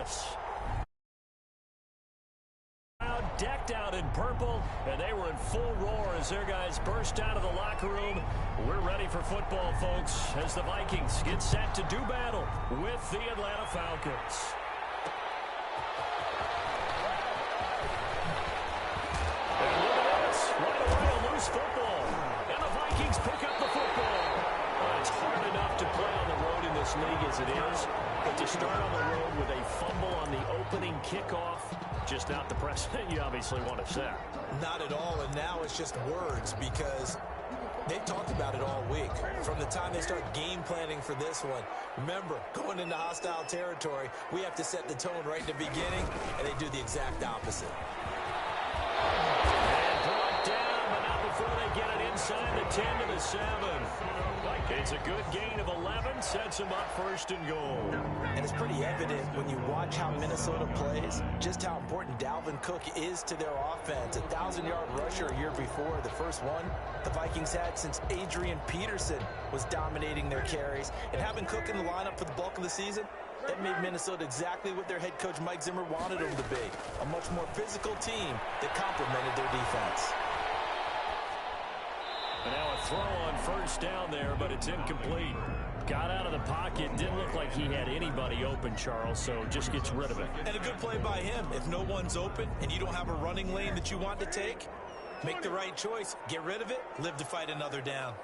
this. Decked out in purple, and they were in full roar as their guys burst out of the locker room. We're ready for football, folks, as the Vikings get set to do battle with the Atlanta Falcons. And look at this, right away a loose football, and the Vikings pick up the football. It's hard enough to play on the road in this league as it is, but to start on the road with a fumble on the opening kickoff, just not the precedent you obviously want to set. Not at all, and now it's just words because they talked about it all week. From the time they start game planning for this one, remember, going into hostile territory, we have to set the tone right in the beginning, and they do the exact opposite. And brought down, but not before they get it inside the 10 to the 7. It's a good gain of 11, sets them up first and goal. And it's pretty evident when you watch how Minnesota plays, just how important Dalvin Cook is to their offense. 1,000-yard rusher a year before, the first one the Vikings had since Adrian Peterson was dominating their carries. And having Cook in the lineup for the bulk of the season, that made Minnesota exactly what their head coach Mike Zimmer wanted them to be. A much more physical team that complemented their defense. And now a throw on first down there, but it's incomplete. Got out of the pocket. Didn't look like he had anybody open, Charles, so just gets rid of it. And a good play by him. If no one's open and you don't have a running lane that you want to take, make the right choice. Get rid of it. Live to fight another down.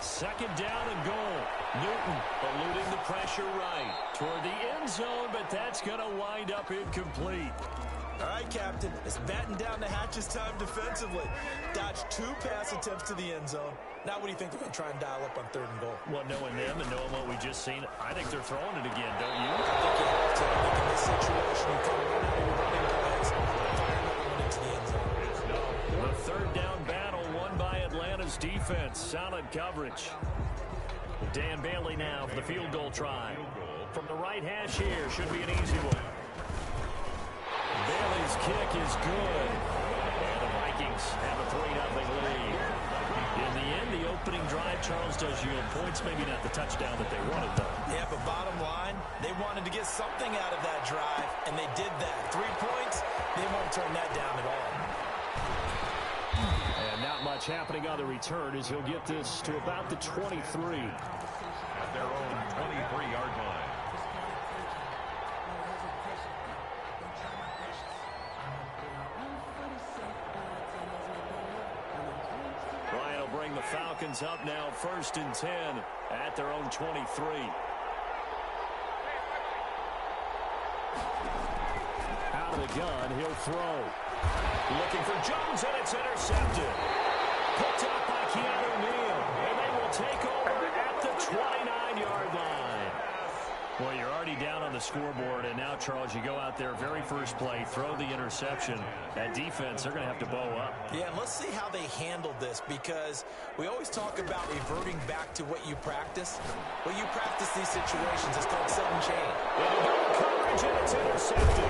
Second down and goal. Newton eluding the pressure right toward the end zone, but that's going to wind up incomplete. All right, Captain, it's batten down the hatches time defensively. Dodged 2 pass attempts to the end zone. Now what do you think they're going to try and dial up on 3rd and goal? Well, knowing them and knowing what we just seen, I think they're throwing it again, don't you? I think you have to. I think in this situation, you come run out of your running plays, fire another one into the end zone. The 3rd down battle won by Atlanta's defense. Solid coverage. Dan Bailey now for the field goal try. From the right hash here, should be an easy one. Bailey's kick is good. And the Vikings have a 3-0 lead. In the end, the opening drive, Charles, does yield points. Maybe not the touchdown that they wanted, though. Yeah, but bottom line, they wanted to get something out of that drive, and they did that. 3 points, they won't turn that down at all. And not much happening on the return as he'll get this to about the 23. At their own 23-yard line. Bring the Falcons up now, 1st and 10 at their own 23. Out of the gun, he'll throw. Looking for Jones, and it's intercepted. Picked up by Keanu Neal, and they will take over at the 29-yard line. Well, you're already down on the scoreboard, and now, Charles, you go out there, very first play, throw the interception. That defense, they're going to have to bow up. Yeah, and let's see how they handled this, because we always talk about reverting back to what you practice. Well, you practice these situations. It's called set and chain. And coverage, and it's intercepted.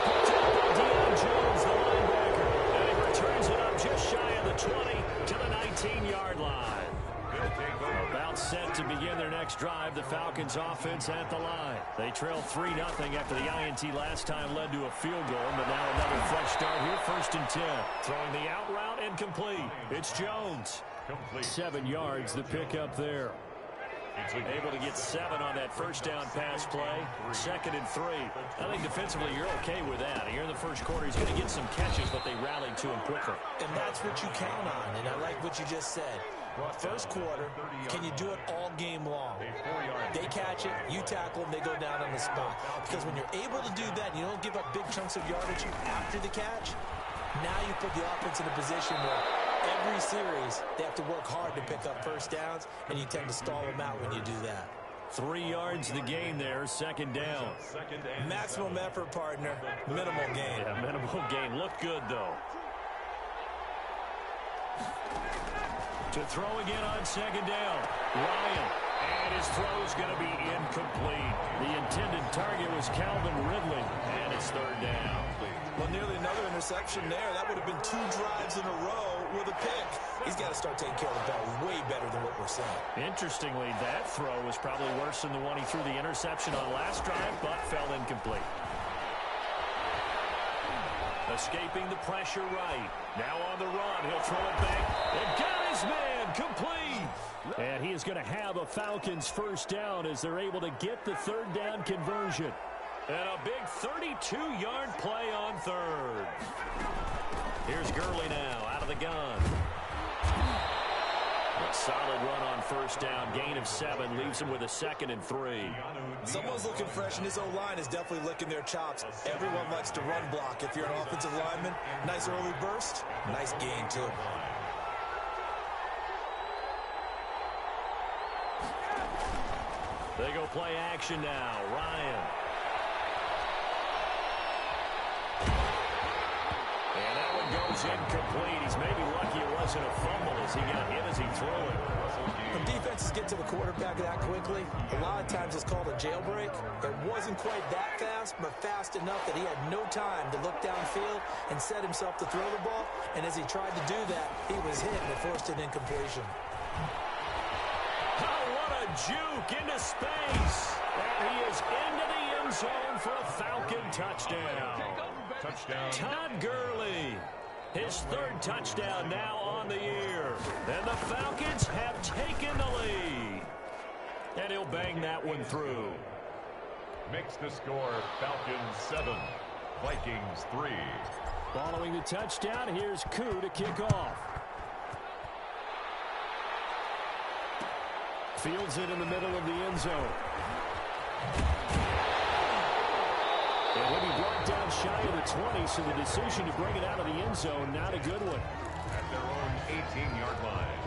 Picked up by Deion Jones, the linebacker. And he returns it up just shy of the 20 to the 19-yard line. About set to begin their next drive. The Falcons offense at the line. They trailed 3-0 after the INT last time led to a field goal, but now another fresh start here, 1st and 10. Throwing the out route incomplete. It's Jones. 7 yards, the pickup there. Able to get 7 on that first down pass play. 2nd and 3. I think defensively you're okay with that. Here in the first quarter, he's going to get some catches, but they rallied to him quicker. And that's what you count on, and I like what you just said. First quarter, can you do it all game long? They catch it, you tackle them, they go down on the spot. Because when you're able to do that, you don't give up big chunks of yardage after the catch, now you put the offense in a position where every series they have to work hard to pick up first downs, and you tend to stall them out when you do that. 3 yards the gain there, 2nd down. Maximum effort, partner, minimal gain. Yeah, minimal gain. Looked good, though. To throw again on 2nd down. Ryan. And his throw's going to be incomplete. The intended target was Calvin Ridley, and it's third down. Well, nearly another interception there. That would have been 2 drives in a row with a pick. He's got to start taking care of the ball way better than what we're seeing. Interestingly, that throw was probably worse than the one he threw the interception on last drive, but fell incomplete. Escaping the pressure right. Now on the run. He'll throw it back. And got his man. Complete. And he is going to have a Falcons first down as they're able to get the third down conversion. And a big 32-yard play on third. Here's Gurley now out of the gun. A solid run on first down. Gain of 7 leaves him with a 2nd and 3. Someone's looking fresh, and his O-line is definitely licking their chops. Everyone likes to run block. If you're an offensive lineman, nice early burst, nice gain too. They go play action now. Ryan. And that one goes incomplete. He's maybe lucky it wasn't a fumble as he got hit as he threw it. When defenses get to the quarterback that quickly, a lot of times it's called a jailbreak. It wasn't quite that fast, but fast enough that he had no time to look downfield and set himself to throw the ball. And as he tried to do that, he was hit and it forced an incompletion. Oh, what a juke into space. And he is into the end zone for a Falcon touchdown. Todd Gurley. His 3rd touchdown now on the year. And the Falcons have taken the lead. And he'll bang that one through. Makes the score Falcons 7, Vikings 3. Following the touchdown, here's Koo to kick off. Fields it in the middle of the end zone. And he'll be brought down shy of the 20, so the decision to bring it out of the end zone, not a good one. At their own 18-yard line.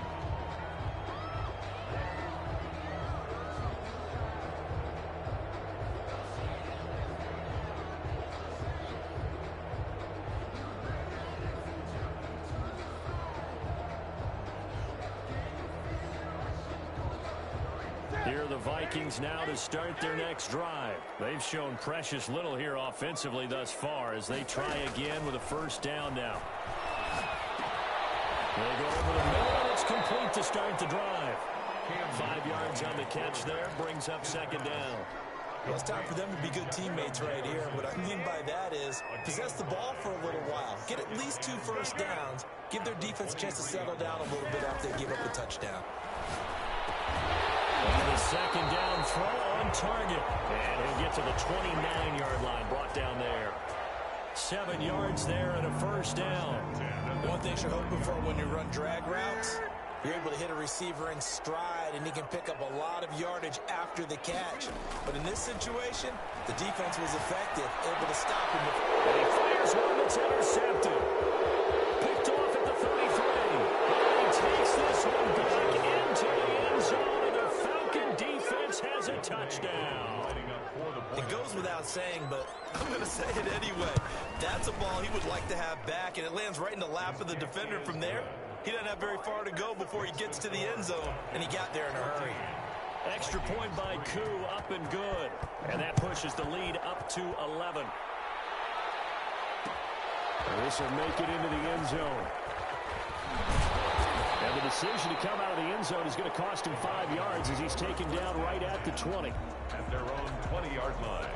Here are the Vikings now to start their next drive. They've shown precious little here offensively thus far as they try again with a first down now. They go over the middle, and it's complete to start the drive. 5 yards on the catch there, brings up 2nd down. Well, it's time for them to be good teammates right here. What I mean by that is possess the ball for a little while. Get at least 2 first downs. Give their defense a chance to settle down a little bit after they give up the touchdown. And the 2nd down throw on target. And he'll get to the 29-yard line, brought down there. 7 yards there and a first down. One thing you're hoping for when you run drag routes, you're able to hit a receiver in stride, and he can pick up a lot of yardage after the catch. But in this situation, the defense was effective, able to stop him. And he fires one that's intercepted. Picked off at the 33. And he takes this one back into the end zone, and the Falcon defense has a touchdown. It goes without saying, but I'm going to say it anyway. That's a ball he would like to have back, and it lands right in the lap of the defender from there. He doesn't have very far to go before he gets to the end zone, and he got there in a hurry. Extra point by Koo, up and good. And that pushes the lead up to 11. And this will make it into the end zone. And the decision to come out of the end zone is going to cost him 5 yards as he's taken down right at the 20. At their own 20-yard line.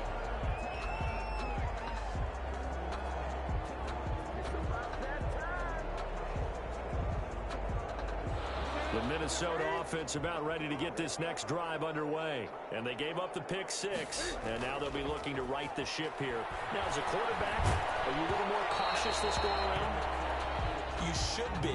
The Minnesota offense about ready to get this next drive underway. And they gave up the pick 6, and now they'll be looking to right the ship here. Now, as a quarterback, are you a little more cautious this go around? You should be,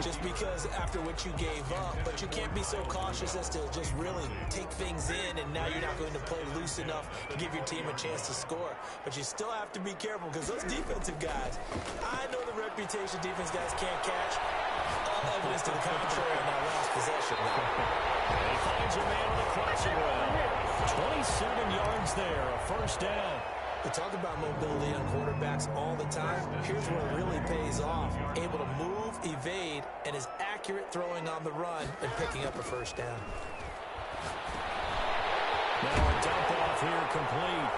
just because after what you gave up, but you can't be so cautious as to just really take things in, and now you're not going to play loose enough to give your team a chance to score. But you still have to be careful, because those defensive guys, I know the reputation defense guys can't catch. All evidence to the contrary in that last possession. And he finds a man on the crossing route. 27 yards there, a first down. We talk about mobility on quarterbacks all the time. Here's where it really pays off. Able to move, evade, and is accurate throwing on the run and picking up a first down. Now a dump off here complete.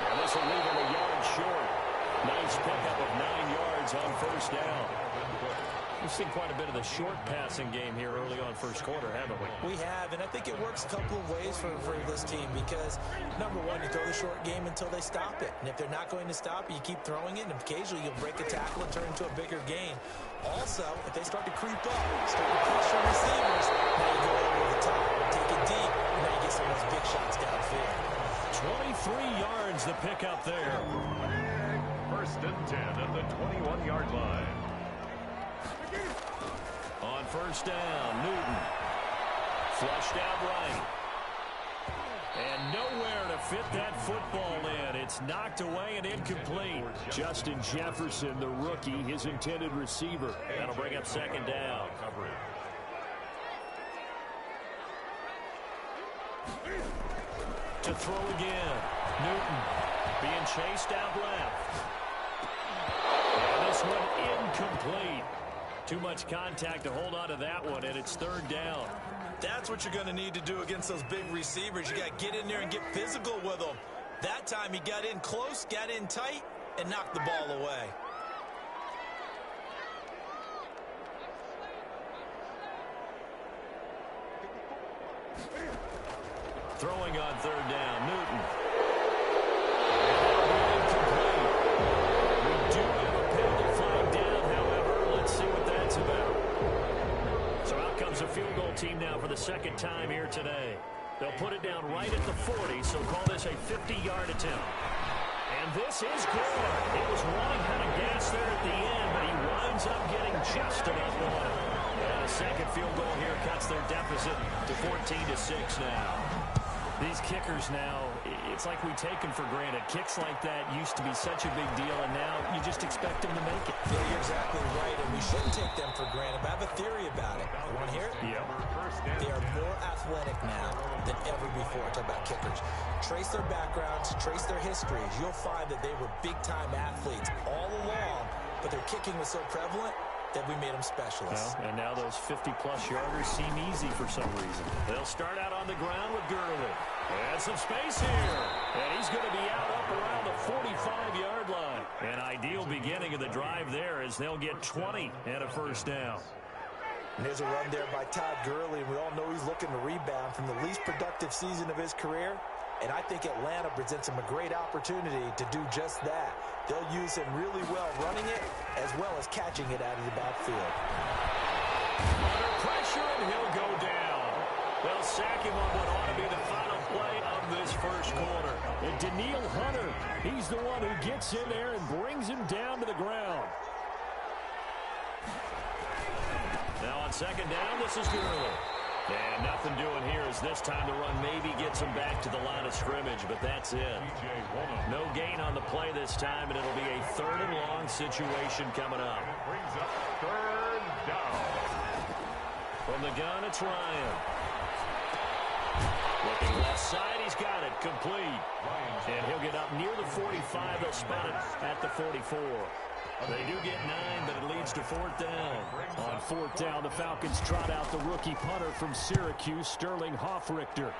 And this will leave him a yard short. Nice pickup of 9 yards on first down. We've seen quite a bit of the short passing game here early on first quarter, haven't we? We have, and I think it works a couple of ways for this team because, number one, you throw the short game until they stop it. And if they're not going to stop it, you keep throwing it, and occasionally you'll break a tackle and turn into a bigger gain. Also, if they start to creep up, start to pressure receivers, now you go over the top, take it deep, and now you get some of those big shots downfield. 23 yards the pickup there. First and 10 at the 21-yard line. On first down, Newton. Flushed out right. And nowhere to fit that football in. It's knocked away and incomplete. Justin Jefferson, the rookie, his intended receiver. That'll bring up second down. To throw again. Newton being chased out left. And this one incomplete. Too much contact to hold on to that one, and it's third down. That's what you're going to need to do against those big receivers. You got to get in there and get physical with them. That time he got in close, got in tight, and knocked the ball away. Throwing on third down, Newton. We do have a penalty flag down, however. Let's see what that's about. So out comes a field goal team now for the second time here today. They'll put it down right at the 40, so call this a 50-yard attempt. And this is good. It was running out of gas there at the end, but he winds up getting just enough on it. And a second field goal here cuts their deficit to 14-6 now. These kickers now, it's like we take them for granted. Kicks like that used to be such a big deal, and now you just expect them to make it. Yeah, you're exactly right, and we shouldn't take them for granted. But I have a theory about it. You want to hear it? Yeah. They are more athletic now than ever before. Talk about kickers. Trace their backgrounds, trace their histories. You'll find that they were big-time athletes all along, but their kicking was so prevalent that we made them specialists. Well, and now those 50-plus yarders seem easy for some reason. They'll start out on the ground with Gurley. And some space here. And he's going to be out up around the 45-yard line. An ideal beginning of the drive there as they'll get 20 and a first down. And there's a run there by Todd Gurley, and we all know he's looking to rebound from the least productive season of his career. And I think Atlanta presents him a great opportunity to do just that. They'll use him really well running it as well as catching it out of the backfield. Under pressure, and he'll go down. They'll sack him on what ought to be the final play of this first quarter. And Daniil Hunter, he's the one who gets in there and brings him down to the ground. Now on second down, this is Gurley. And nothing doing here as this time the run maybe gets him back to the line of scrimmage, but that's it. No gain on the play this time, and it'll be a third and long situation coming up. Brings up third down. From the gun, it's Ryan. Looking left side, he's got it, complete. And he'll get up near the 45. They'll spot it at the 44. They do get 9, but it leads to fourth down. On fourth down, the Falcons trot out the rookie punter from Syracuse, Sterling Hoffrichter,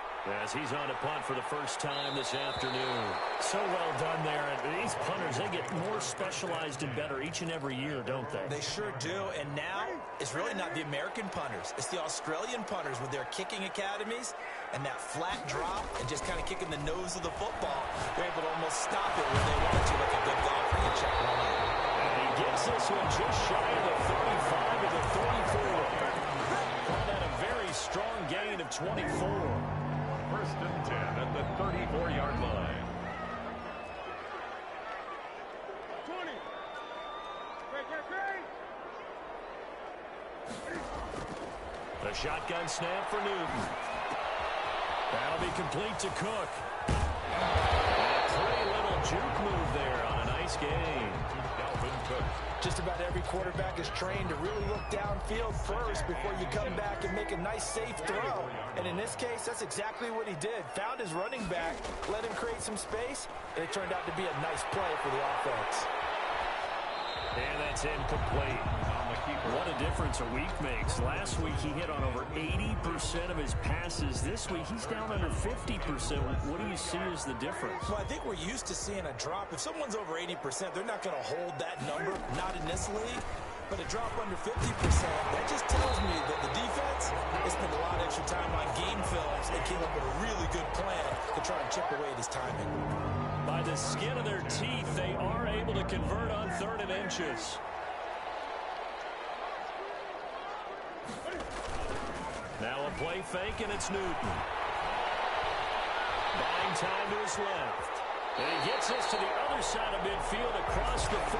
as he's on a punt for the first time this afternoon. So well done there. And these punters, they get more specialized and better each and every year, don't they? They sure do. And now it's really not the American punters. It's the Australian punters with their kicking academies and that flat drop and just kind of kicking the nose of the football. They're able to almost stop it when they want to, like a good golfer and check one out. Gets this one just shy of the 35 to the 34. Call that a very strong gain of 24. First and 10 at the 34-yard line. 20. The shotgun snap for Newton. That'll be complete to Cook. And a pretty little juke move there on a nice game. Just about every quarterback is trained to really look downfield first before you come back and make a nice, safe throw. And in this case, that's exactly what he did. Found his running back, let him create some space, and it turned out to be a nice play for the offense. And that's incomplete. On the keeper. What a difference a week makes. Last week he hit on over 80% of his passes. This week he's down under 50%. What do you see as the difference? Well, I think we're used to seeing a drop. If someone's over 80%, they're not going to hold that number, not in this league. But a drop under 50%, that just tells me that the defense has spent a lot of extra time on game films and came up with a really good plan to try and chip away at his timing. By the skin of their teeth, they are able to convert on 3rd and inches. Now a play fake, and it's Newton. Buying time to his left. And he gets us to the other side of midfield across the 45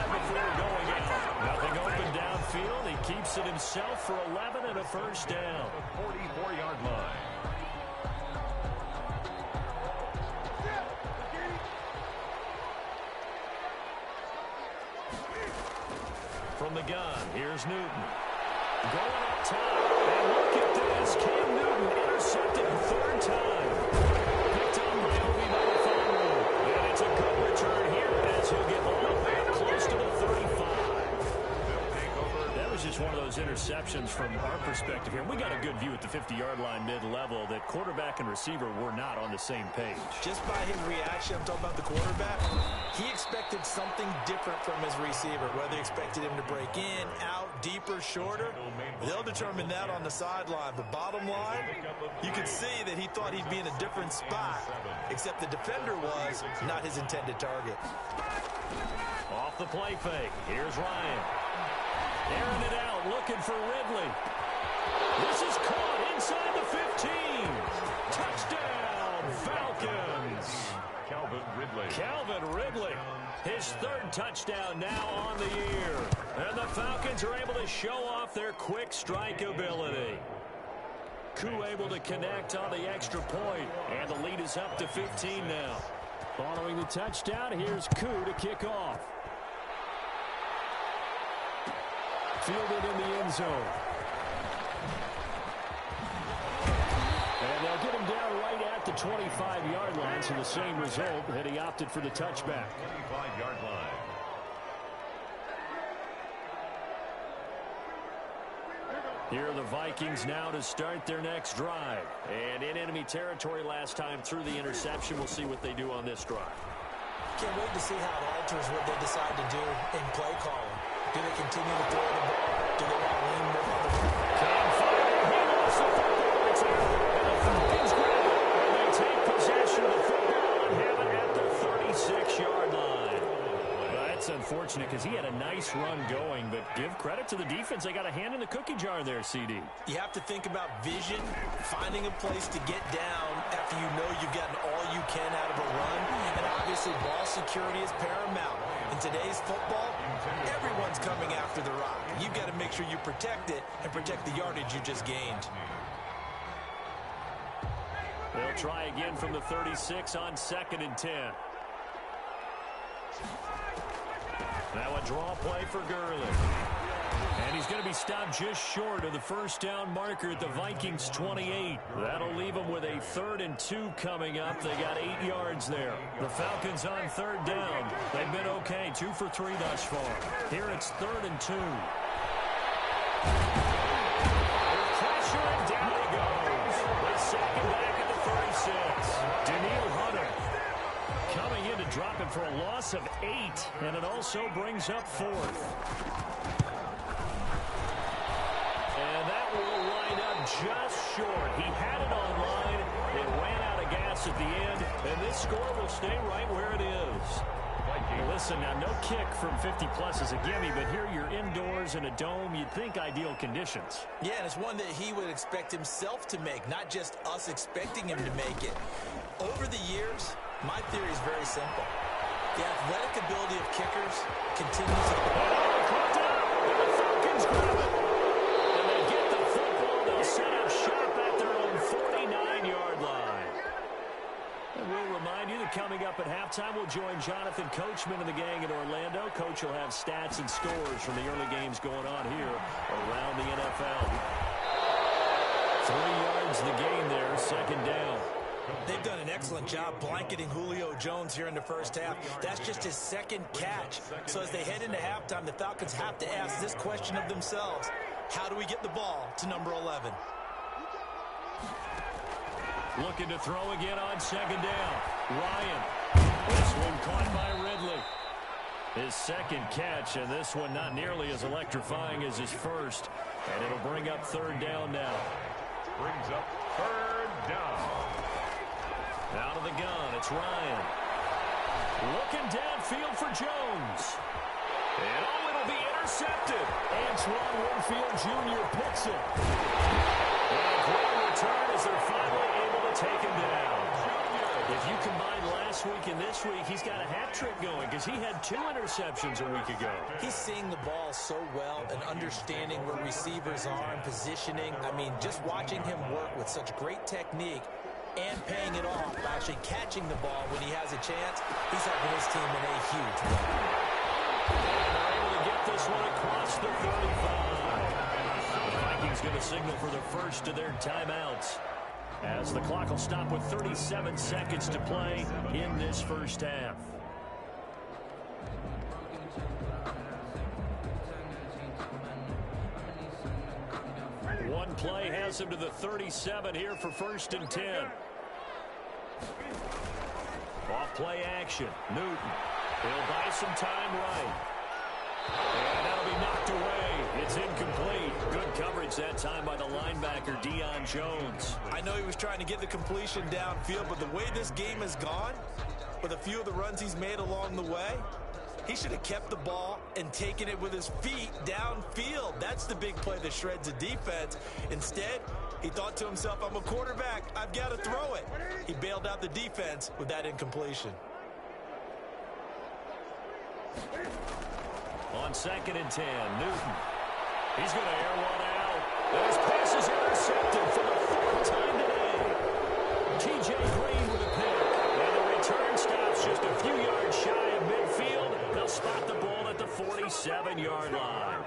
before going out. Nothing open downfield. He keeps it himself for 11 and a first down. The 44-yard line. From the gun, here's Newton. Going up top. And look at this. Cam Newton intercepted a 3rd time. Picked on by Obi Melifonwu. And it's a good return here as he'll get the ball back close to the 35. That was just one of those interceptions from our perspective here. We got a good view at the 50-yard line mid-level that quarterback and receiver were not on the same page. Just by his reaction, I'm talking about the quarterback, he expected something different from his receiver. Whether he expected him to break in, out, deeper, shorter, they'll determine that on the sideline. But bottom line, you could see that he thought he'd be in a different spot, except the defender was not his intended target. Off the play fake, here's Ryan. Airing it out, looking for Ridley. This is caught inside the 15. Touchdown, Falcons. Calvin Ridley, his 3rd touchdown now on the year. And the Falcons are able to show off their quick strike ability. Koo able to connect on the extra point, and the lead is up to 15 now. Following the touchdown, here's Koo to kick off. Fielded in the end zone. And they'll get him down right at the 25-yard line, so the same result that he opted for the touchback. 25-yard line. Here are the Vikings now to start their next drive. And in enemy territory last time through the interception. We'll see what they do on this drive. Can't wait to see how it alters what they decide to do in play calling. Do they continue to throw the ball? Do they want to lean more on the run? Cam fire. He lost the football. It's out. And the Falcons grab it. And they take possession of the football and have it at the 36-yard line. Well, that's unfortunate because he had a nice run going, but give credit to the defense. They got a hand in the cookie jar there, CD. You have to think about vision, finding a place to get down after you know you've gotten all you can out of a run. And obviously, ball security is paramount. In today's football, everyone's coming after the rock. You've got to make sure you protect it and protect the yardage you just gained. They'll try again from the 36 on 2nd and 10. Now a draw play for Gurley. And he's going to be stopped just short of the first down marker at the Vikings 28. That'll leave them with a 3rd and 2 coming up. They got 8 yards there. The Falcons on 3rd down. They've been okay, 2 for 3 thus far. Here it's 3rd and 2. Pressure, and down he goes. They sack him back at the 36. Daniil Hunter coming in to drop it for a loss of 8. And it also brings up 4th. And that will wind up just short. He had it on line. It ran out of gas at the end. And this score will stay right where it is. Listen, now no kick from 50-plus is a gimme, but here you're indoors in a dome. You'd think ideal conditions. Yeah, and it's one that he would expect himself to make, not just us expecting him to make it. Over the years, my theory is very simple. The athletic ability of kickers continues to... Caught out, and the Falcons grab it. And they get the football. They'll set up shop at their own 49-yard line. And we'll remind you that coming up at halftime, we'll join Jonathan Coachman and the gang in Orlando. Coach will have stats and scores from the early games going on here around the NFL. 3 yards the gain there, 2nd down. They've done an excellent job blanketing Julio Jones here in the first half. That's just his second catch. So as they head into halftime, the Falcons have to ask this question of themselves. How do we get the ball to number 11? Looking to throw again on second down. Ryan. This one caught by Ridley. His second catch, and this one not nearly as electrifying as his first. And it'll bring up third down now. Brings up third down. Out of the gun, it's Ryan. Looking downfield for Jones. And it'll be intercepted. Antoine Winfield Jr. picks it. And a great return as they're finally able to take him down. If you combine last week and this week, he's got a hat trick going because he had 2 interceptions a week ago. He's seeing the ball so well and understanding where receivers are and positioning. I mean, just watching him work with such great technique and paying it off by actually catching the ball when he has a chance, he's helping his team in a huge way. And they're able to get this one across the 35. The Vikings going to signal for the first of their timeouts, as the clock will stop with 37 seconds to play in this first half. One play has him to the 37 here for 1st and 10. Off play action. Newton. He'll buy some time right. And that'll be knocked away. It's incomplete. Good coverage that time by the linebacker, Deion Jones. I know he was trying to get the completion downfield, but the way this game has gone, with a few of the runs he's made along the way, he should have kept the ball and taken it with his feet downfield. That's the big play that shreds a defense. Instead, he thought to himself, I'm a quarterback. I've got to throw it. He bailed out the defense with that incompletion. On 2nd and 10, Newton. He's going to air one out. And his pass is intercepted for the 4th time today. T.J. Green with a pick. And the return stops just a few yards shy of midfield. They'll spot the ball at the 47-yard line.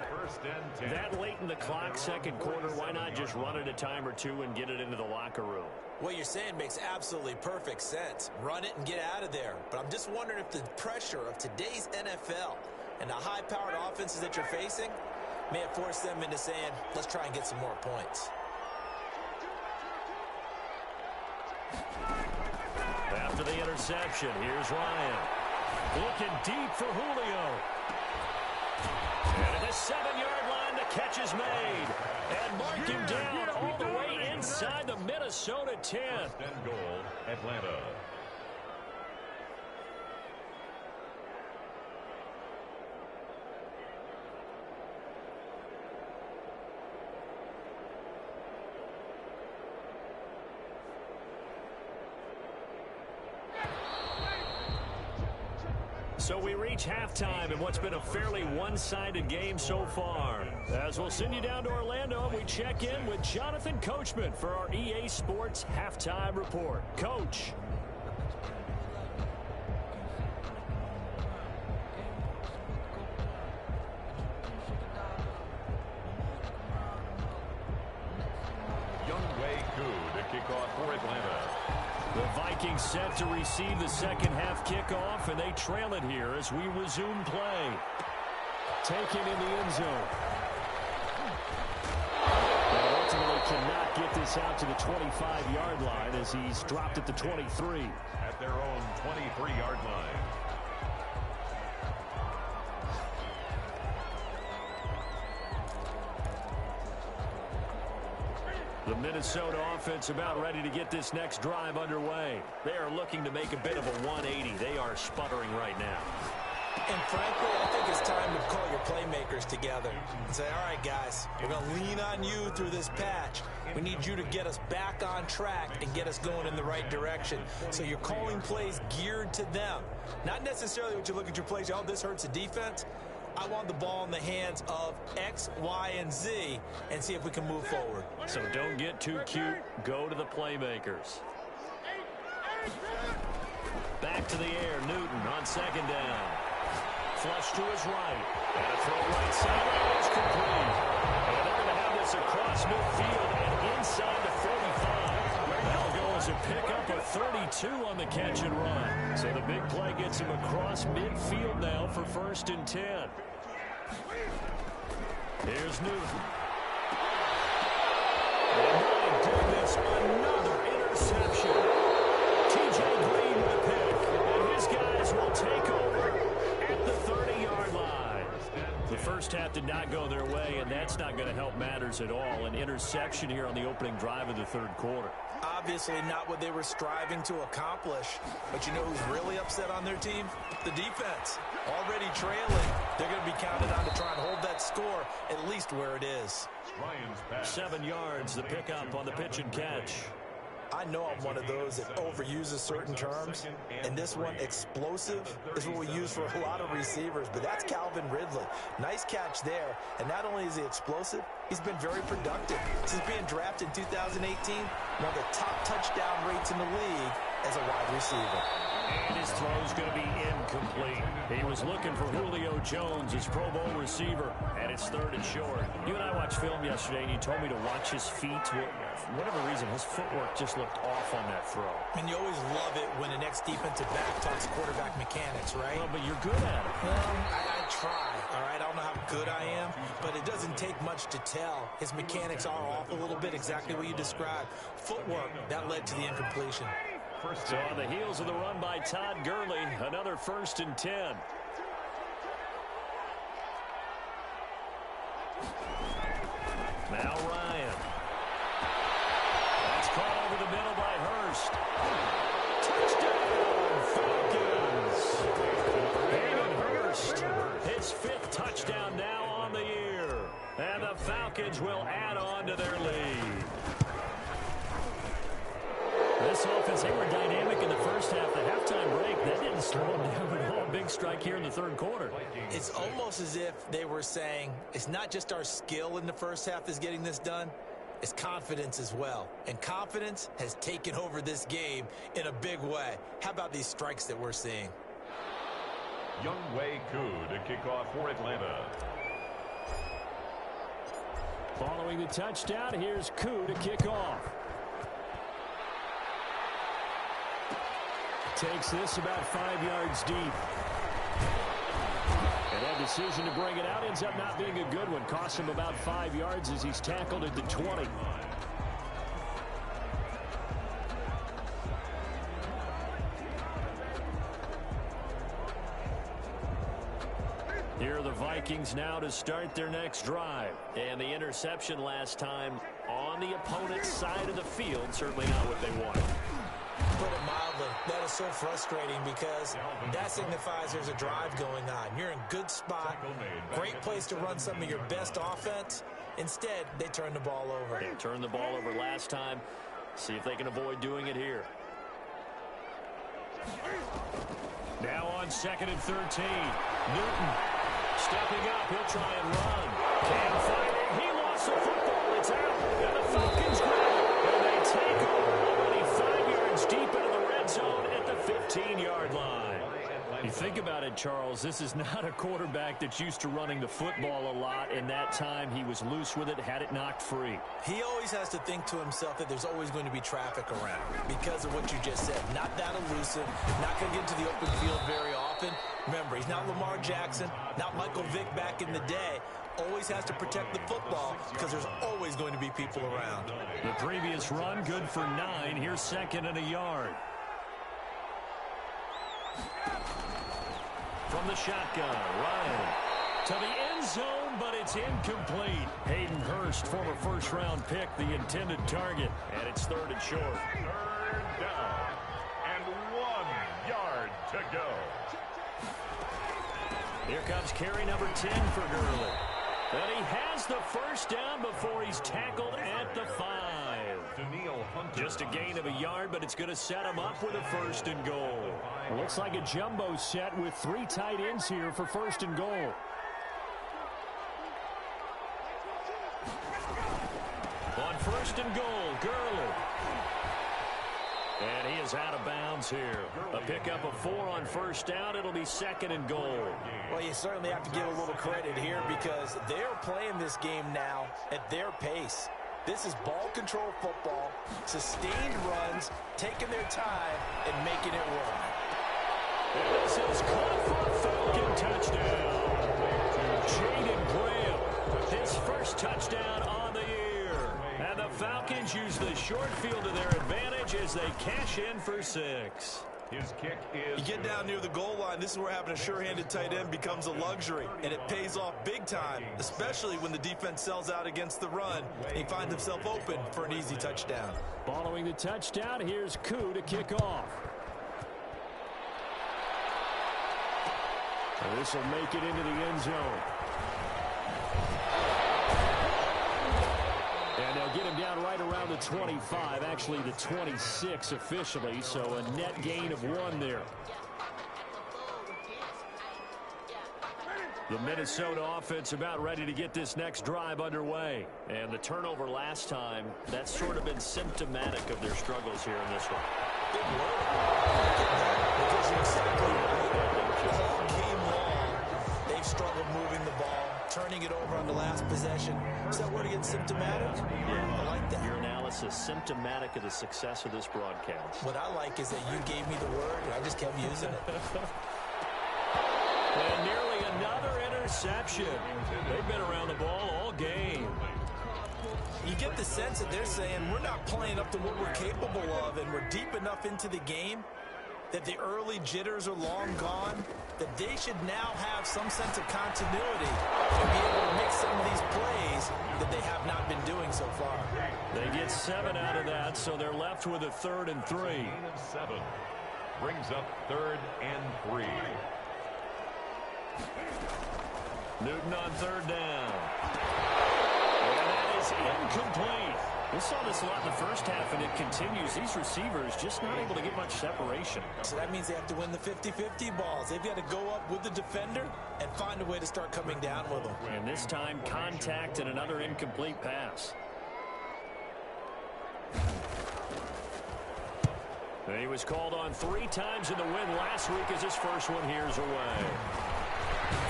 That late in the clock, second quarter, why not just run it a time or two and get it into the locker room? What you're saying makes absolutely perfect sense. Run it and get out of there. But I'm just wondering if the pressure of today's NFL and the high-powered offenses that you're facing may have forced them into saying, let's try and get some more points. After the interception, here's Ryan. Looking deep for Julio. And at the 7-yard line, the catch is made. And mark him down all the way inside the Minnesota 10. First and goal, Atlanta. So we reach halftime in what's been a fairly one-sided game so far. As we'll send you down to Orlando, we check in with Jonathan Coachman for our EA Sports Halftime Report. Coach. Younghoe Koo to kick off for Atlanta. The Vikings set to receive the second half kickoff, and they trail it here as we resume play. Taken in the end zone. But ultimately cannot get this out to the 25-yard line as he's dropped at the 23. At their own 23-yard line. The Minnesota offense about ready to get this next drive underway. They are looking to make a bit of a 180. They are sputtering right now. And frankly, I think it's time to call your playmakers together and say, all right, guys, we're going to lean on you through this patch. We need you to get us back on track and get us going in the right direction. So you're calling plays geared to them. Not necessarily what you look at your plays, oh, this hurts the defense. I want the ball in the hands of X, Y, and Z and see if we can move forward. So don't get too cute. Go to the playmakers. Back to the air. Newton on second down. Flush to his right. And a throw right side is complete. And they're going to have this across midfield and inside the 45. They'll go a There's a pickup of 32 on the catch and run. So the big play gets him across midfield now for 1st and 10. Here's Newton. Oh, my goodness, another interception. T.J. Green with a pick. And his guys will take over at the 30-yard line. The first half did not go their way, and that's not going to help matters at all. An interception here on the opening drive of the third quarter. Obviously not what they were striving to accomplish. But you know who's really upset on their team? The defense. Already trailing. They're going to be counted on to try and hold that score at least where it is. 7 yards, the pickup on the pitch and catch. I know I'm one of those that overuses certain terms, and this one, explosive, is what we use for a lot of receivers, but that's Calvin Ridley. Nice catch there, and not only is he explosive, he's been very productive. Since being drafted in 2018, one of the top touchdown rates in the league as a wide receiver. And his throw's going to be incomplete. He was looking for Julio Jones, his Pro Bowl receiver, and it's 3rd and short. You and I watched film yesterday, and you told me to watch his feet. For whatever reason, his footwork just looked off on that throw. And you always love it when the next defensive back talks quarterback mechanics, right? Well, but you're good at it. I try, all right? I don't know how good I am, but it doesn't take much to tell. His mechanics are off a little bit, exactly what you described. Footwork, that led to the incompletion. So on the heels of the run by Todd Gurley, another 1st and 10. Now Ryan. That's caught over the middle by Hurst. Touchdown, Falcons. Hayden Hurst, his 5th touchdown now on the year. And the Falcons will add on to their lead. This offense, they were dynamic in the first half. The halftime break, that didn't slow them down at all. Big strike here in the third quarter. It's almost as if they were saying, it's not just our skill in the first half that's getting this done, it's confidence as well. And confidence has taken over this game in a big way. How about these strikes that we're seeing? Younghoe Koo to kick off for Atlanta. Following the touchdown, here's Koo to kick off. Takes this about 5 yards deep. And that decision to bring it out ends up not being a good one. Costs him about 5 yards as he's tackled at the 20. Here are the Vikings now to start their next drive. And the interception last time on the opponent's side of the field, certainly not what they wanted. Put it mildly, that is so frustrating because that signifies there's a drive going on. You're in good spot, great place to run some of your best offense. Instead, they turn the ball over. They turned the ball over last time. See if they can avoid doing it here. Now on 2nd and 13. Newton stepping up. He'll try and run. Can't find it. He lost the football. It's out. And the Falcons grab it. And they take over already 5 yards deep into the red zone at the 15-yard line. You think about it, Charles, this is not a quarterback that's used to running the football a lot, and that time he was loose with it, had it knocked free. He always has to think to himself that there's always going to be traffic around because of what you just said. Not that elusive, not going to get into the open field very often. Remember, he's not Lamar Jackson, not Michael Vick back in the day. Always has to protect the football because there's always going to be people around. The previous run, good for 9. Here's 2nd and a yard. From the shotgun, Ryan to the end zone, but it's incomplete. Hayden Hurst, former first-round pick, the intended target, and it's 3rd and short. 3rd down, and 1 yard to go. Here comes carry number 10 for Gurley. And he has the first down before he's tackled at the 5. Just a gain of a yard, but it's going to set him up with a 1st and goal. Looks like a jumbo set with 3 tight ends here for 1st and goal. On 1st and goal, Gurley. And he is out of bounds here. A pickup of 4 on 1st down. It'll be 2nd and goal. Well, you certainly have to give a little credit here because they're playing this game now at their pace. This is ball control football, sustained runs, taking their time, and making it work. And this is caught for a Falcon touchdown. Jaden Graham with his first touchdown on the year. And the Falcons use the short field to their advantage as they cash in for 6. His kick is... You get down near the goal line, this is where having a sure-handed tight end becomes a luxury, and it pays off big time, especially when the defense sells out against the run. He finds himself open for an easy touchdown. Following the touchdown, here's Koo to kick off. And this will make it into the end zone. And they'll get him down right around the 25, actually the 26 officially, so a net gain of 1 there. The Minnesota offense about ready to get this next drive underway. And the turnover last time, that's sort of been symptomatic of their struggles here in this one. Big word. Because you're exactly right. All game long, they've struggled moving the ball, turning it over on the last possession. Is that word again, symptomatic? Yeah, I like that. Your analysis symptomatic of the success of this broadcast. What I like is that you gave me the word, and I just kept using it. And nearly another interception. They've been around the ball all game. You get the sense that they're saying we're not playing up to what we're capable of, and we're deep enough into the game that the early jitters are long gone, that they should now have some sense of continuity and be able to make some of these plays that they have not been doing so far. They get 7 out of that, so they're left with a 3rd and 3. 7 brings up 3rd and 3. Newton on 3rd down. And that is incomplete. We saw this a lot in the first half, and it continues. These receivers just not able to get much separation. So that means they have to win the 50-50 balls. They've got to go up with the defender and find a way to start coming down with them. And this time, contact and another incomplete pass. And he was called on 3 times in the win last week as his first one here's away.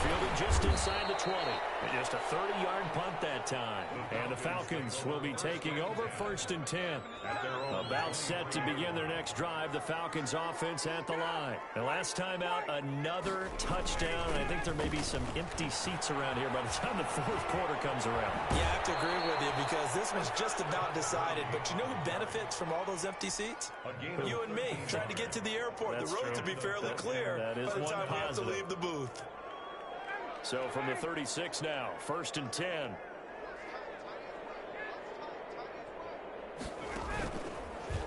Fielded just inside the 20. And just a 30-yard punt that time. And the Falcons will be taking over 1st and 10. About set to begin their next drive. The Falcons offense at the line. And last time out, another touchdown. I think there may be some empty seats around here by the time the 4th quarter comes around. Yeah, I have to agree with you because this was just about decided. But you know who benefits from all those empty seats? You and me, trying to get to the airport. That's the road true. to be fairly clear that is by the time we have to positive. leave the booth. So from the 36 now, 1st and 10.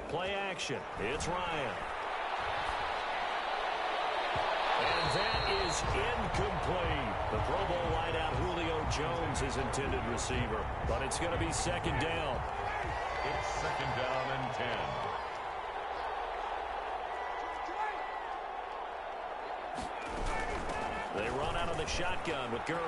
Play action. It's Ryan. And that is incomplete. The Pro Bowl wideout Julio Jones is intended receiver. But it's going to be 2nd down. It's 2nd down and 10. They run out of the shotgun with Gurley.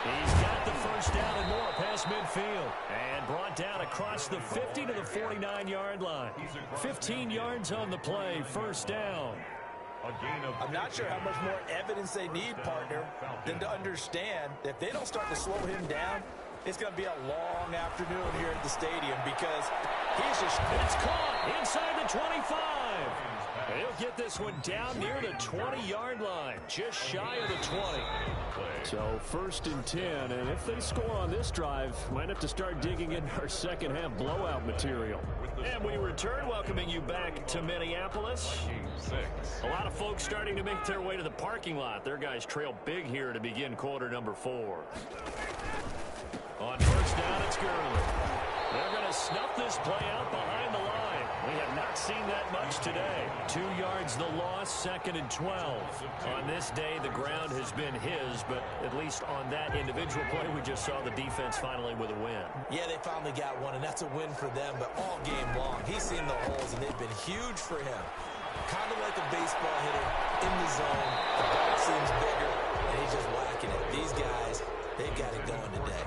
He's got the 1st down and more past midfield. And brought down across the 50 to the 49-yard line. 15 yards on the play, 1st down. I'm not sure how much more evidence they need, partner, than to understand that if they don't start to slow him down, it's going to be a long afternoon here at the stadium because he's just... It's caught inside the 25. He'll get this one down near the 20-yard line, just shy of the 20. So 1st and 10, and if they score on this drive, might have to start digging in our second half blowout material. And we return, welcoming you back to Minneapolis. A lot of folks starting to make their way to the parking lot. Their guys trail big here to begin quarter number 4. On 1st down, it's Gurley. They're going to snuff this play out behind the line. We have not seen that much today. 2 yards the loss, 2nd and 12. On this day, the ground has been his, but at least on that individual play, we just saw the defense finally with a win. Yeah, they finally got one, and that's a win for them, but all game long, he's seen the holes, and they've been huge for him. Kind of like a baseball hitter in the zone. The ball seems bigger, and he's just whacking it. These guys, they've got it going today.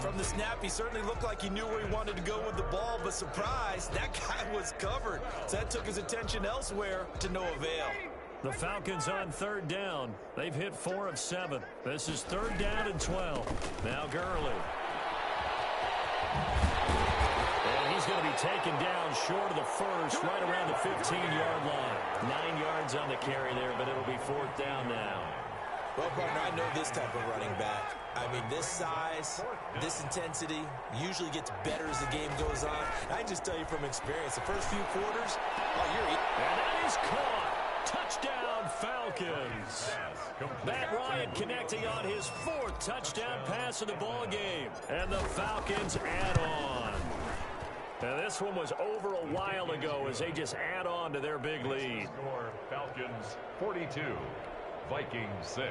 From the snap, he certainly looked like he knew where he wanted to go with the ball, but surprise, that guy was covered. So that took his attention elsewhere to no avail. The Falcons on 3rd down. They've hit 4 of 7. This is 3rd down and 12. Now Gurley. And he's going to be taken down short of the first, right around the 15-yard line. 9 yards on the carry there, but it'll be 4th down now. Well, partner, I know this type of running back. I mean, this size, this intensity usually gets better as the game goes on. I can just tell you from experience, the first few quarters, and that is caught. Touchdown, Falcons. Matt Ryan connecting on his 4th touchdown pass of the ball game. And the Falcons add on. Now, this one was over a while ago as they just add on to their big lead. Score Falcons 42, Vikings 6.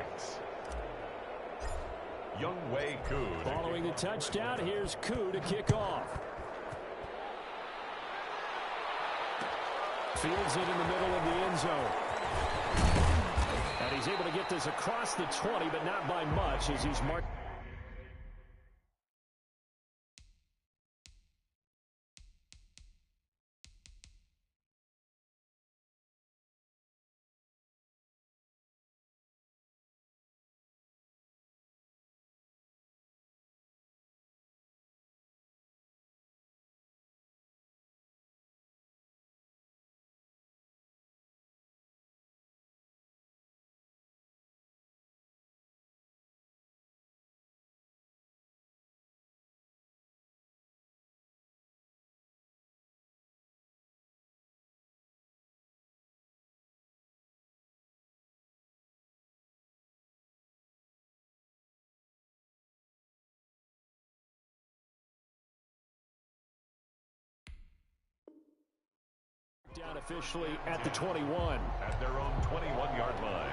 Younghoe Koo. Following the touchdown, here's Koo to kick off. Fields it in the middle of the end zone. And he's able to get this across the 20, but not by much as he's marked. Down officially at the 21. At their own 21-yard line.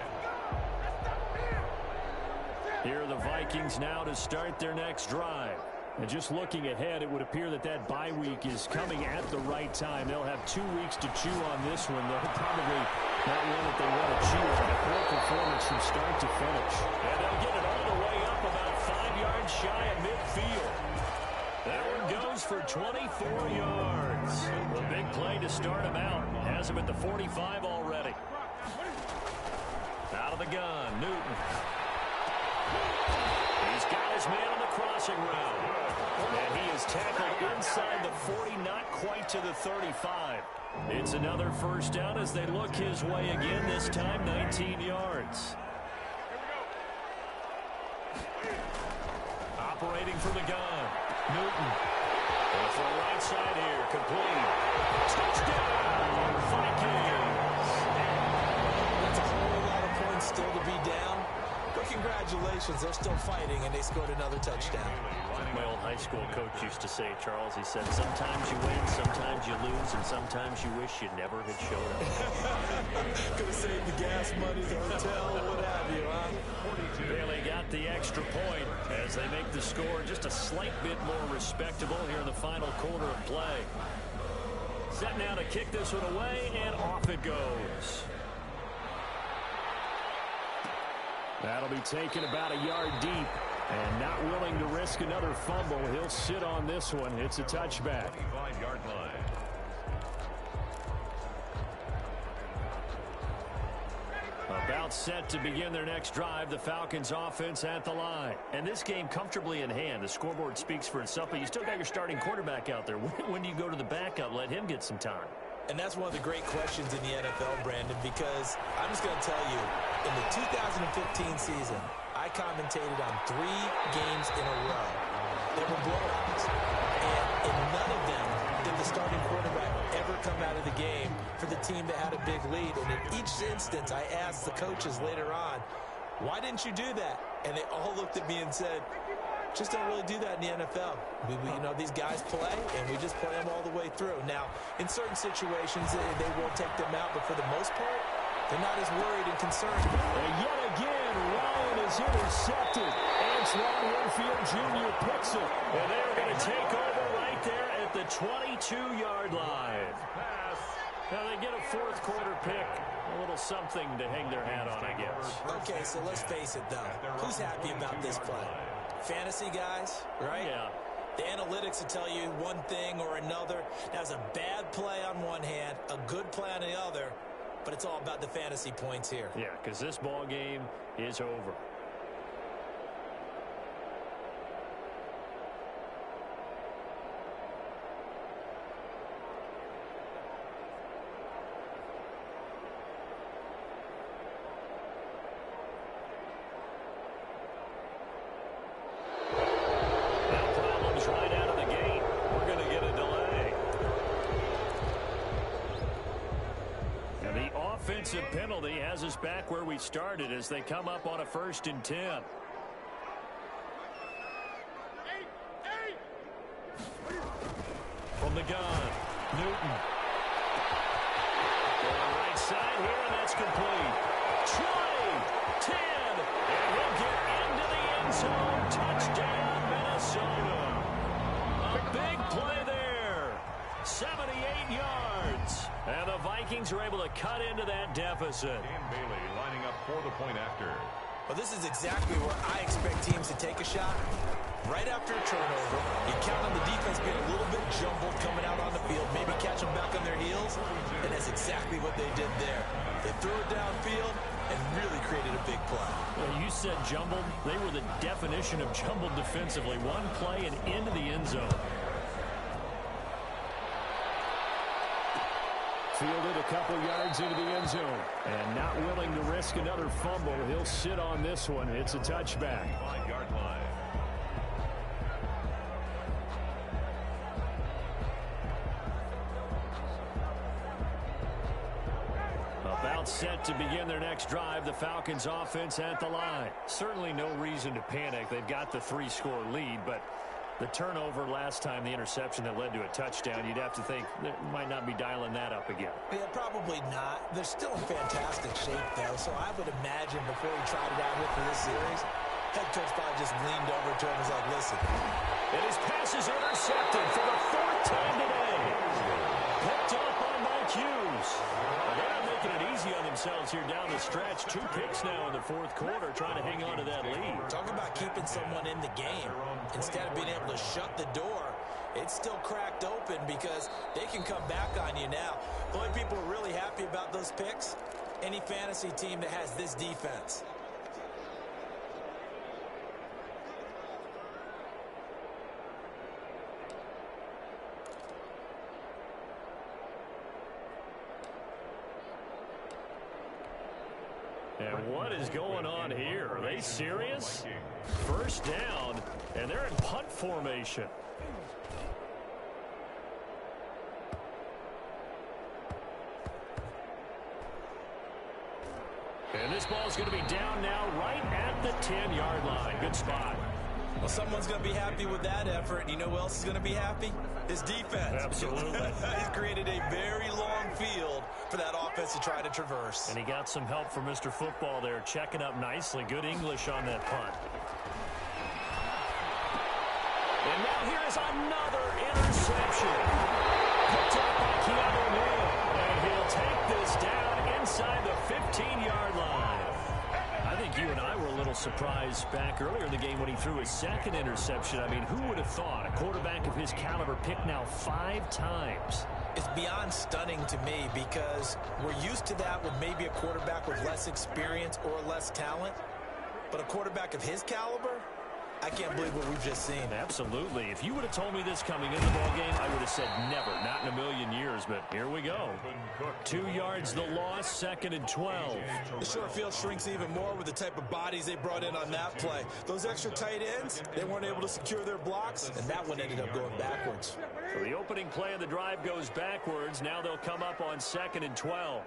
Here are the Vikings now to start their next drive. And just looking ahead, it would appear that that bye week is coming at the right time. They'll have 2 weeks to chew on this one. They'll probably not one that they want to chew on. A poor performance from start to finish. And they'll get it all the way up about 5 yards shy of midfield. That one goes for 24 yards. A big play to start him out. Has him at the 45 already. Out of the gun, Newton. He's got his man on the crossing route. And he is tackled inside the 40, not quite to the 35. It's another first down as they look his way again, this time 19 yards. Operating from the gun, Newton. Goes to the right side here, complete. Touchdown, Vikings. that's a whole lot of points still to be down. But congratulations, they're still fighting, and they scored another touchdown. My old high school coach used to say, Charles, he said, sometimes you win, sometimes you lose, and sometimes you wish you never had showed up. Could have saved the gas money, the hotel, what have you, huh? Bailey got the extra point as they make the score just a slight bit more respectable here in the final quarter of play. Set now to kick this one away, and off it goes. That'll be taken about a yard deep. And not willing to risk another fumble. He'll sit on this one. It's a touchback. 25-yard line. About set to begin their next drive. The Falcons offense at the line. And this game comfortably in hand. The scoreboard speaks for itself, but you still got your starting quarterback out there. When do you go to the backup? Let him get some time. And that's one of the great questions in the NFL, Brandon, because I'm just going to tell you, in the 2015 season, I commentated on 3 games in a row. They were blowouts. And in none of them did the starting quarterback ever come out of the game for the team that had a big lead. And in each instance, I asked the coaches later on, why didn't you do that? And they all looked at me and said, just don't really do that in the NFL. You know, these guys play, and we just play them all the way through. Now, in certain situations, they will take them out, but for the most part, they're not as worried and concerned. And yet again, Ryan is intercepted. Antoine Winfield Jr. picks it. And they're going to take over right there at the 22-yard line. Now they get a fourth quarter pick. A little something to hang their hat on, I guess. Okay, so let's face it, though. Who's happy about this play? Fantasy guys, right? Yeah. The analytics will tell you one thing or another. That's a bad play on one hand, a good play on the other, but it's all about the fantasy points here. Yeah, because this ball game is over. offensive penalty has us back where we started as they come up on a 1st and 10. From the gun, Newton. On the right side here, and that's complete. 20, 10, and he'll get into the end zone. Touchdown, Minnesota. A big play there. 78 yards. And the Vikings are able to cut into that deficit. Dan Bailey lining up for the point after. Well, this is exactly where I expect teams to take a shot. Right after a turnover, you count on the defense being a little bit jumbled coming out on the field, maybe catch them back on their heels, and that's exactly what they did there. They threw it downfield and really created a big play. Well, you said jumbled. They were the definition of jumbled defensively. One play and into the end zone. Fielded a couple yards into the end zone. And not willing to risk another fumble. He'll sit on this one. It's a touchback. 5-yard line. About set to begin their next drive. The Falcons offense at the line. Certainly no reason to panic. They've got the 3-score lead, but the turnover last time, the interception that led to a touchdown, you'd have to think they might not be dialing that up again. Yeah, probably not. They're still in fantastic shape, though, so I would imagine before he tried it out here for this series, head coach probably just leaned over to him and was like, listen. And his pass is intercepted for the 4th time today. Picked up by Mike Hughes. They're not making it easy on themselves here down the stretch. 2 picks now in the 4th quarter, trying to hang on to that lead. Talk about keeping someone in the game. Instead of being able to shut the door, it's still cracked open because they can come back on you now. The only people who are really happy about those picks, any fantasy team that has this defense. And what is going on here? Are they serious? 1st down, and they're in punt formation. And this ball's going to be down now right at the 10-yard line. Good spot. Well, someone's going to be happy with that effort. And you know who else is going to be happy? His defense. Absolutely. He's created a very long field for that offense to try to traverse. And he got some help from Mr. Football there, checking up nicely. Good English on that punt. And now here is another interception. Picked up by Keanu Neal. And he'll take this down inside the 15-yard line. I think you and I were a little surprised back earlier in the game when he threw his 2nd interception. I mean, who would have thought a quarterback of his caliber picked now 5 times? It's beyond stunning to me because we're used to that with maybe a quarterback with less experience or less talent. But a quarterback of his caliber, I can't believe what we've just seen. Absolutely. If you would have told me this coming into the ballgame, I would have said never, not in a million years. But here we go. 2 yards the loss, 2nd and 12. The short field shrinks even more with the type of bodies they brought in on that play. Those extra tight ends, they weren't able to secure their blocks, and that one ended up going backwards. So the opening play of the drive goes backwards. Now they'll come up on 2nd and 12.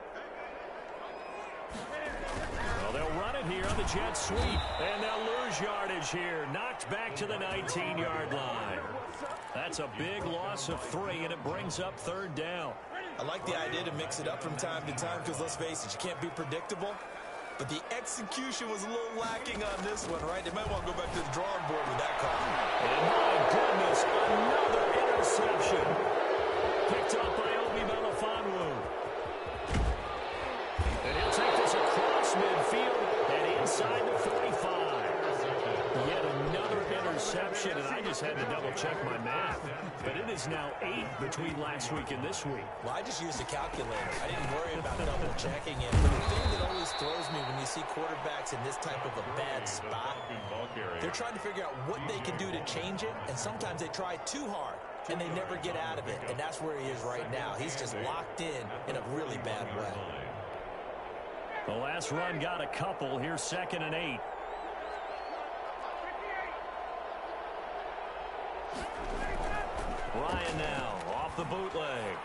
Well, they'll run it here on the jet sweep, and they'll lose yardage here. Knocked back to the 19-yard line. That's a big loss of 3, and it brings up 3rd down. I like the idea to mix it up from time to time because, let's face it, you can't be predictable. But the execution was a little lacking on this one, right? They might want to go back to the drawing board with that call. And my goodness, another interception. Picked up by Obi Melifonwu. And he'll take this across midfield and inside the 45. Yet another interception, and I just had to double-check my math. But it is now 8 between last week and this week. Well, I just used a calculator. I didn't worry about double-checking it. But the thing that always throws me when you see quarterbacks in this type of a bad spot, they're trying to figure out what they can do to change it, and sometimes they try too hard, and they never get out of it. And that's where he is right now. He's just locked in a really bad way. The last run got a couple. Here's 2nd and 8. Ryan now off the bootleg.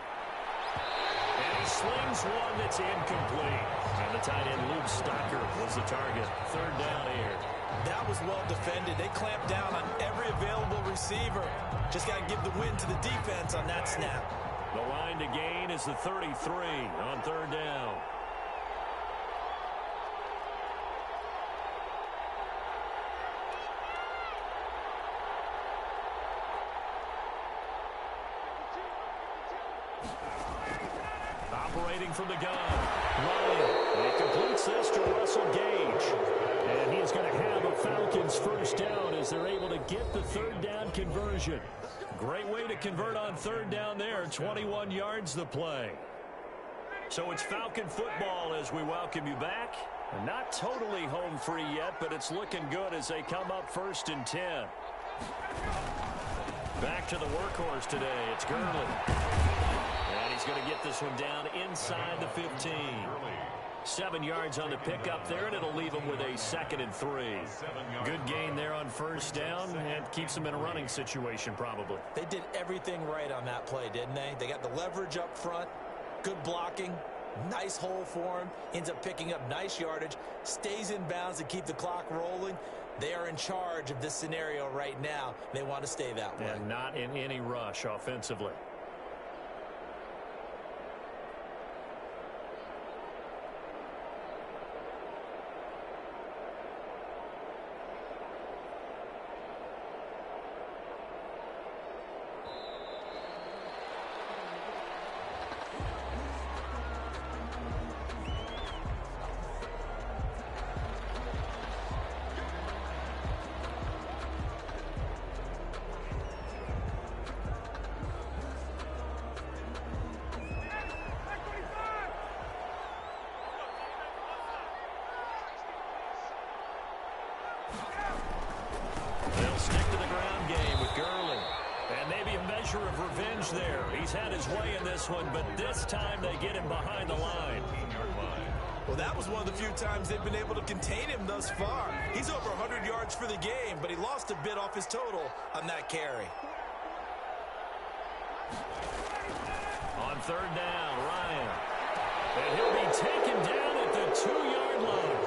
And he slings one that's incomplete. And the tight end, Luke Stocker, was the target. Third down here. That was well defended. They clamped down on every available receiver. Just got to give the win to the defense on that snap. The line to gain is the 33 on third down. Operating from the gun. Ryan. It completes this to Russell Gage. And he's going to have a Falcons first down as they're able to get the third down conversion. Great way to convert on third down there. 21 yards the play. So it's Falcon football as we welcome you back. Not totally home free yet, but it's looking good as they come up 1st and 10. Back to the workhorse today. It's Gurley. And he's going to get this one down inside the 15. 7 yards on the pickup there, and it'll leave him with a 2nd and 3. Good gain there on first down, and keeps him in a running situation probably. They did everything right on that play, didn't they? They got the leverage up front, good blocking, nice hole for him, ends up picking up nice yardage, stays in bounds to keep the clock rolling. They are in charge of this scenario right now. They want to stay that way. And not in any rush offensively. They'll stick to the ground game with Gurley. And maybe a measure of revenge there. He's had his way in this one, but this time they get him behind the line. Well, that was one of the few times they've been able to contain him thus far. He's over 100 yards for the game, but he lost a bit off his total on that carry. On third down, Ryan. And he'll be taken down at the 2-yard line.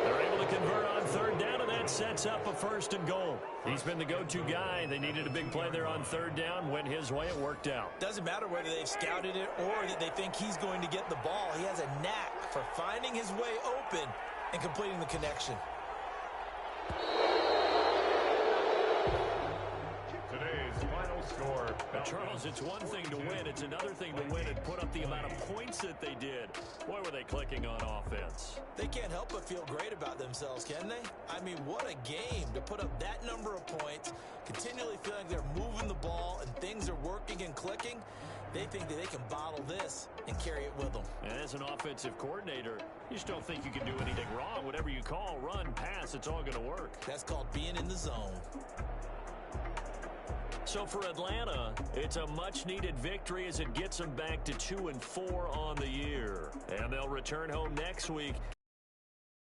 They're able to convert on third down, and that sets up a 1st and goal. He's been the go-to guy. They needed a big play there on third down. Went his way. It worked out. Doesn't matter whether they've scouted it or that they think he's going to get the ball. He has a knack for finding his way open and completing the connection. Today's final score. Charles, it's one thing to win. It's another thing to win and put up the amount of points that they did. Boy, were they clicking on offense. They can't help but feel great about themselves, can they? I mean, what a game to put up that number of points, continually feeling they're moving the ball and things are working and clicking. They think that they can bottle this and carry it with them. And as an offensive coordinator, you just don't think you can do anything wrong. Whatever you call, run, pass, it's all going to work. That's called being in the zone. So for Atlanta, it's a much-needed victory as it gets them back to 2-4 on the year. And they'll return home next week.